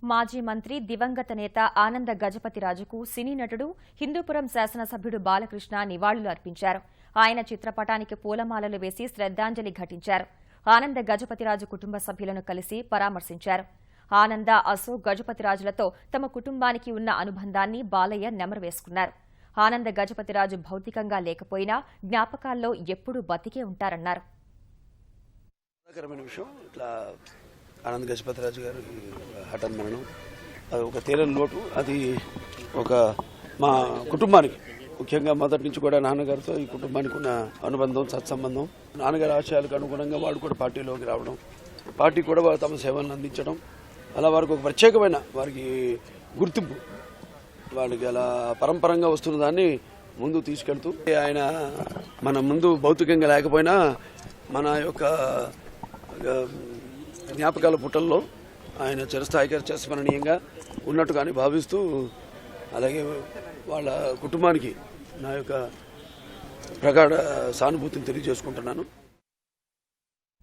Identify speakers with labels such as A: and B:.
A: మాజీ మంత్రి దివంగత నేత ఆనంద గజపతిరాజుకు సినీ నటుడు హిందూపురం శాసనసభ్యుడు బాలకృష్ణ నివాళులు అర్పించారు. ఆయన చిత్రపటానికి పూలమాలలు వేసి శ్రద్ధాంజలి ఘటించారు. ఆనంద గజపతిరాజు కుటుంబ సభ్యులను కలిసి పరామర్శించారు. ఆనంద, అశోక్ గజపతిరాజులతో తమ కుటుంబానికి ఉన్న అనుబంధాన్ని బాలయ్య నెమరువేసుకున్నారు. ఆనంద గజపతిరాజు భౌతికంగా లేకపోయినా జ్ఞాపకాల్లో ఎప్పుడూ బతికే ఉంటారన్నారు.
B: ఆనంద్ గజపతిరాజు గారు హఠాన్ మరణం అది ఒక తీరని లోటు. అది ఒక మా కుటుంబానికి, ముఖ్యంగా మొదటి నుంచి కూడా నాన్నగారితో ఈ కుటుంబానికి ఉన్న అనుబంధం, సత్సంబంధం, నాన్నగారి ఆశయాలకు అనుగుణంగా వాడు కూడా పార్టీలోకి రావడం, పార్టీ కూడా వారు తమ సేవలను అందించడం, అలా వారికి ఒక ప్రత్యేకమైన వారికి గుర్తింపు, వాడికి అలా పరంపరంగా వస్తున్న దాన్ని ముందు తీసుకెళ్తూ ఆయన మన ముందు భౌతికంగా లేకపోయినా మన యొక్క జ్ఞాపకాల పుటల్లో ఆయన చిరస్థాయిగా చిరస్మరణీయంగా ఉన్నట్టుగానే భావిస్తూ, అలాగే వాళ్ళ కుటుంబానికి నా యొక్క ప్రగాఢ సానుభూతిని తెలియజేసుకుంటున్నాను.